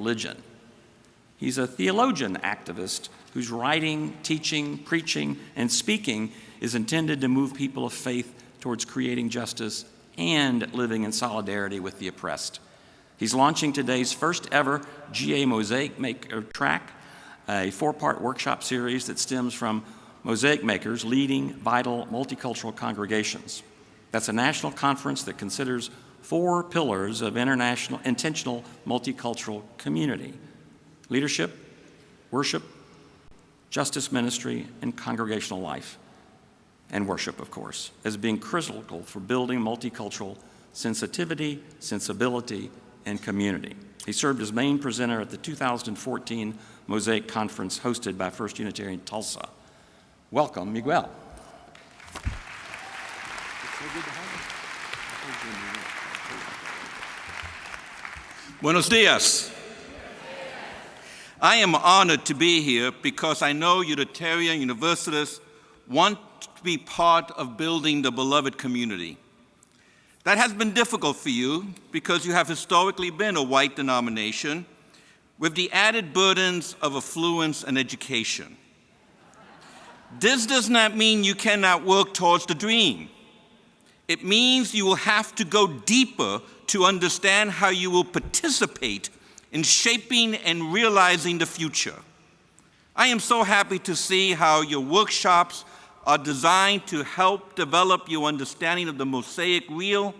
religion. He's a theologian activist whose writing, teaching, preaching, and speaking is intended to move people of faith towards creating justice and living in solidarity with the oppressed. He's launching today's first ever GA Mosaic track, a 4-part workshop series that stems from Mosaic makers leading vital multicultural congregations. That's a national conference that considers 4 pillars of intentional multicultural community: leadership, worship, justice ministry, and congregational life. And worship, of course, as being critical for building multicultural sensitivity, sensibility, and community. He served as main presenter at the 2014 Mosaic Conference hosted by First Unitarian Tulsa. Welcome, Miguel. Buenos dias. I am honored to be here because I know Unitarian Universalists want to be part of building the beloved community. That has been difficult for you because you have historically been a white denomination with the added burdens of affluence and education. This does not mean you cannot work towards the dream. It means you will have to go deeper to understand how you will participate in shaping and realizing the future. I am so happy to see how your workshops are designed to help develop your understanding of the Mosaic real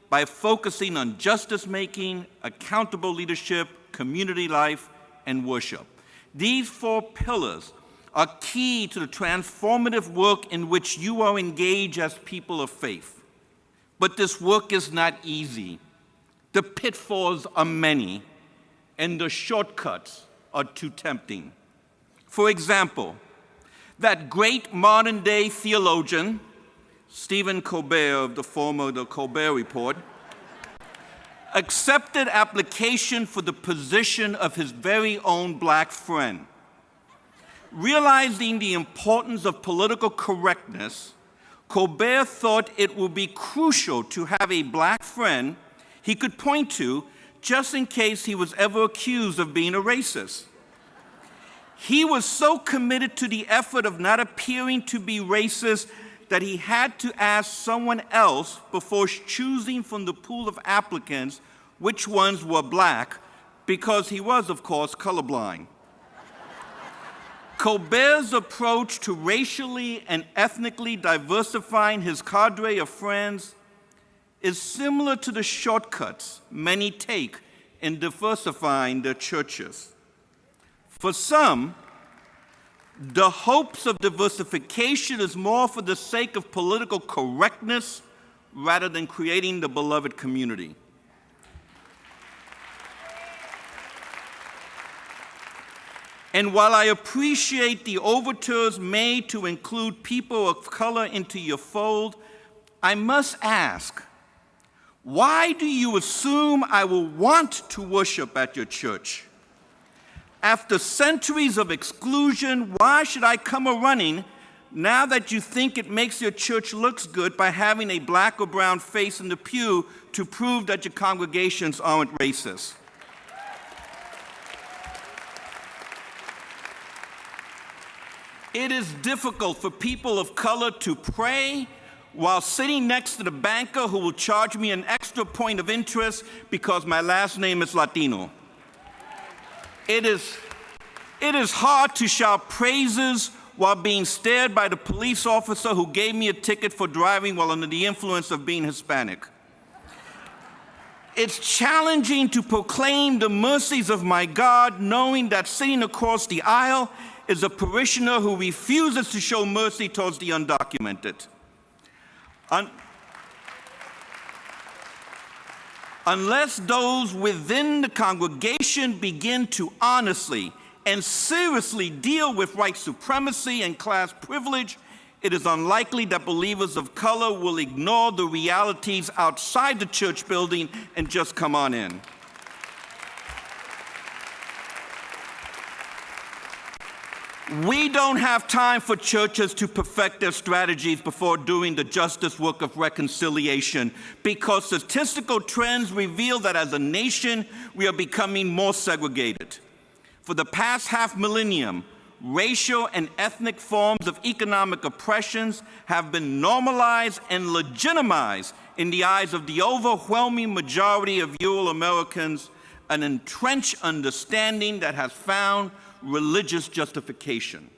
by focusing on justice making, accountable leadership, community life, and worship. These 4 pillars are key to the transformative work in which you are engaged as people of faith. But this work is not easy. The pitfalls are many, and the shortcuts are too tempting. For example, that great modern-day theologian, Stephen Colbert of the Colbert Report, accepted application for the position of his very own black friend. Realizing the importance of political correctness, Colbert thought it would be crucial to have a black friend he could point to just in case he was ever accused of being a racist. He was so committed to the effort of not appearing to be racist that he had to ask someone else before choosing from the pool of applicants which ones were black, because he was, of course, colorblind. Colbert's approach to racially and ethnically diversifying his cadre of friends is similar to the shortcuts many take in diversifying their churches. For some, the hopes of diversification is more for the sake of political correctness rather than creating the beloved community. And while I appreciate the overtures made to include people of color into your fold, I must ask, why do you assume I will want to worship at your church? After centuries of exclusion, why should I come a-running now that you think it makes your church looks good by having a black or brown face in the pew to prove that your congregations aren't racist? It is difficult for people of color to pray while sitting next to the banker who will charge me an extra point of interest because my last name is Latino. It is hard to shout praises while being stared by the police officer who gave me a ticket for driving while under the influence of being Hispanic. It's challenging to proclaim the mercies of my God, knowing that sitting across the aisle is a parishioner who refuses to show mercy towards the undocumented. Unless those within the congregation begin to honestly and seriously deal with white supremacy and class privilege, it is unlikely that believers of color will ignore the realities outside the church building and just come on in. We don't have time for churches to perfect their strategies before doing the justice work of reconciliation, because statistical trends reveal that as a nation, we are becoming more segregated. For the past half millennium, racial and ethnic forms of economic oppressions have been normalized and legitimized in the eyes of the overwhelming majority of Euro Americans, an entrenched understanding that has found religious justification.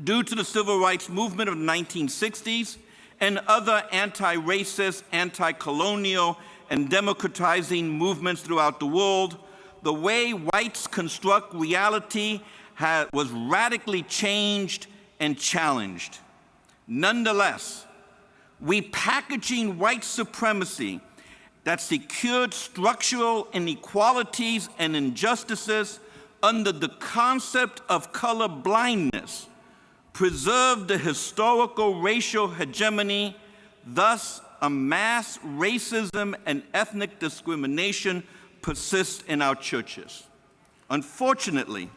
Due to the civil rights movement of the 1960s and other anti-racist, anti-colonial, and democratizing movements throughout the world, the way whites construct reality was radically changed and challenged. Nonetheless, repackaging white supremacy that secured structural inequalities and injustices under the concept of colorblindness preserved the historical racial hegemony. Thus, a mass racism and ethnic discrimination persists in our churches. Unfortunately,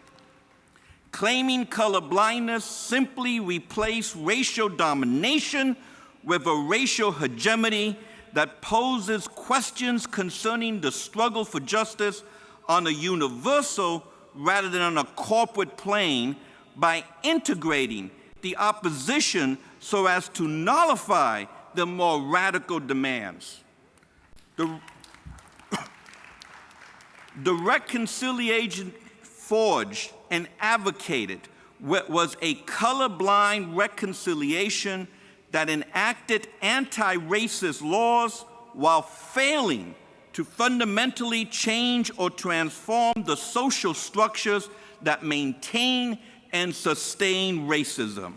claiming colorblindness simply replaced racial domination with a racial hegemony that poses questions concerning the struggle for justice on a universal rather than on a corporate plane by integrating the opposition so as to nullify the more radical demands. The reconciliation forged and advocated was a colorblind reconciliation that enacted anti-racist laws while failing to fundamentally change or transform the social structures that maintain and sustain racism.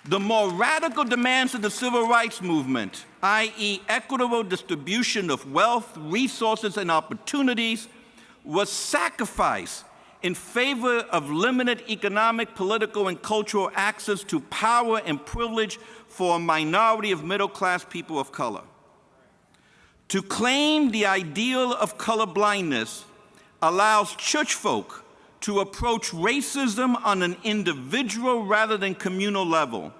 The more radical demands of the civil rights movement, i.e. equitable distribution of wealth, resources, and opportunities, was sacrificed in favor of limited economic, political, and cultural access to power and privilege for a minority of middle-class people of color. To claim the ideal of colorblindness allows church folk to approach racism on an individual rather than communal level.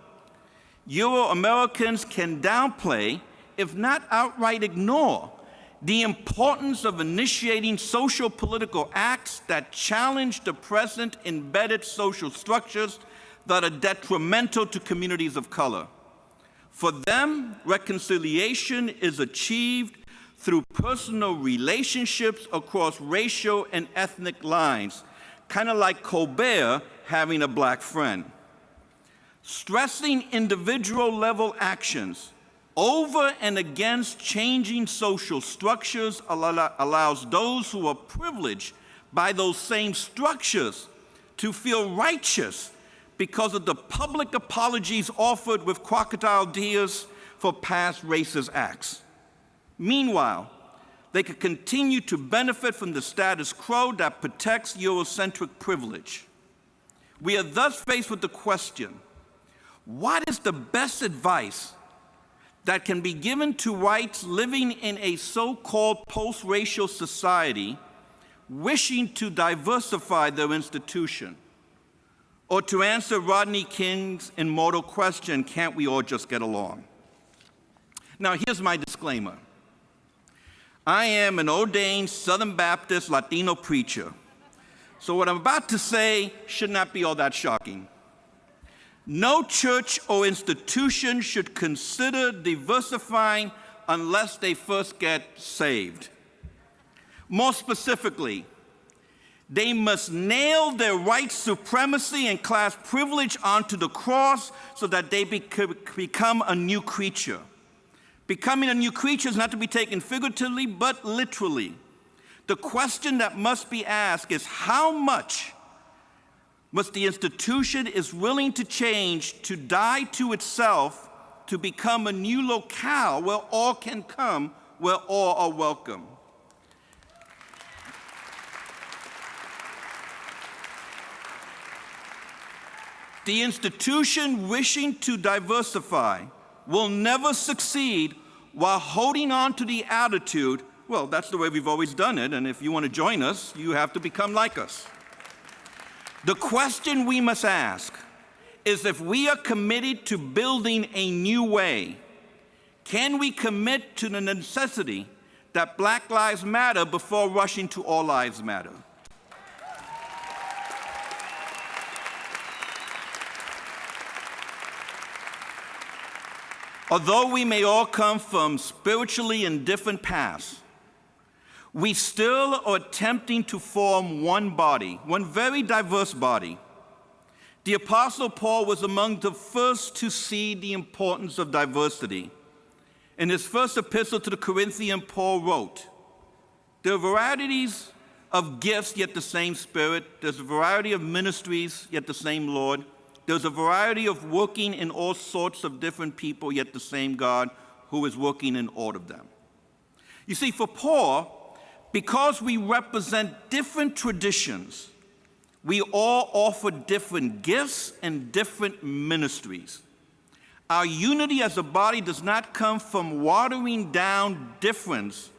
Euro-Americans can downplay, if not outright ignore, the importance of initiating social political acts that challenge the present embedded social structures that are detrimental to communities of color. For them, reconciliation is achieved through personal relationships across racial and ethnic lines, kind of like Colbert having a black friend. Stressing individual level actions over and against changing social structures allows those who are privileged by those same structures to feel righteous because of the public apologies offered with crocodile tears for past racist acts. Meanwhile, they could continue to benefit from the status quo that protects Eurocentric privilege. We are thus faced with the question, what is the best advice that can be given to whites living in a so-called post-racial society wishing to diversify their institution? Or to answer Rodney King's immortal question, can't we all just get along? Now, here's my disclaimer. I am an ordained Southern Baptist Latino preacher, so what I'm about to say should not be all that shocking. No church or institution should consider diversifying unless they first get saved. More specifically, they must nail their white supremacy and class privilege onto the cross so that they become a new creature. Becoming a new creature is not to be taken figuratively, but literally. The question that must be asked is how much must the institution is willing to change to die to itself to become a new locale where all can come, where all are welcome. The institution wishing to diversify will never succeed while holding on to the attitude, well, that's the way we've always done it, and if you want to join us, you have to become like us. The question we must ask is, if we are committed to building a new way, can we commit to the necessity that Black Lives Matter before rushing to All Lives Matter? Although we may all come from spiritually indifferent paths, we still are attempting to form one body, one very diverse body. The Apostle Paul was among the first to see the importance of diversity. In his first epistle to the Corinthians, Paul wrote, "There are varieties of gifts, yet the same Spirit. There's a variety of ministries, yet the same Lord. There's a variety of working in all sorts of different people, yet the same God who is working in all of them." You see, for Paul, because we represent different traditions, we all offer different gifts and different ministries. Our unity as a body does not come from watering down difference,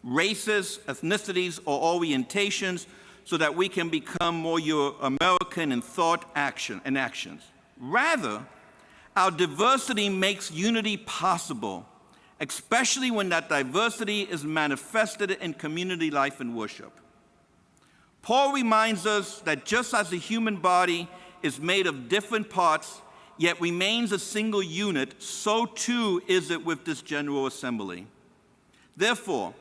races, ethnicities, or orientations, so that we can become more Euro-American in thought, action, and actions. Rather, our diversity makes unity possible, especially when that diversity is manifested in community life and worship. Paul reminds us that just as the human body is made of different parts, yet remains a single unit, so too is it with this general assembly. Therefore,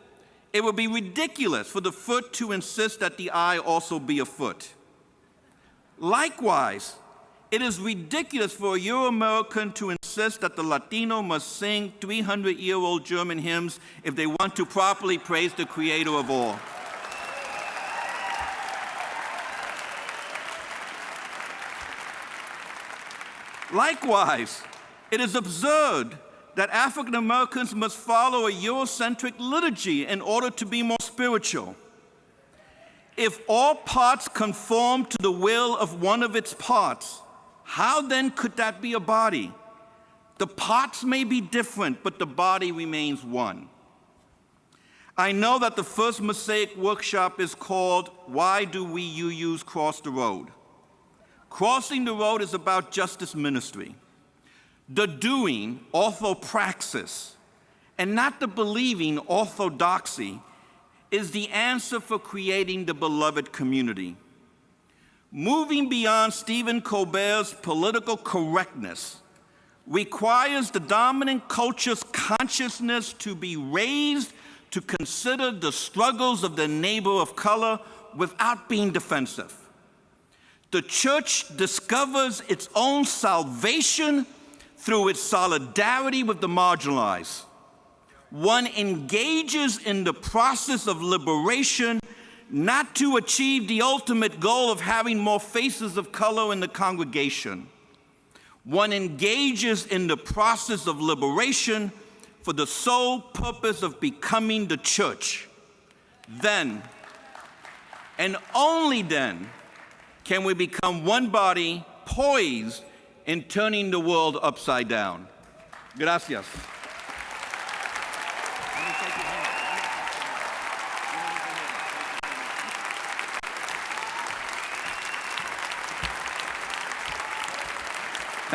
it would be ridiculous for the foot to insist that the eye also be a foot. Likewise, it is ridiculous for a Euro-American to insist that the Latino must sing 300-year-old German hymns if they want to properly praise the Creator of all. Likewise, it is absurd that African Americans must follow a Eurocentric liturgy in order to be more spiritual. If all parts conform to the will of one of its parts, how then could that be a body? The parts may be different, but the body remains one. I know that the first Mosaic workshop is called "Why Do We UUs Cross the Road?" Crossing the road is about justice ministry. The doing, orthopraxis, and not the believing, orthodoxy, is the answer for creating the beloved community. Moving beyond Stephen Colbert's political correctness requires the dominant culture's consciousness to be raised to consider the struggles of the neighbor of color without being defensive. The church discovers its own salvation through its solidarity with the marginalized. One engages in the process of liberation not to achieve the ultimate goal of having more faces of color in the congregation. One engages in the process of liberation for the sole purpose of becoming the church. Then, and only then, can we become one body poised in turning the world upside down. Gracias.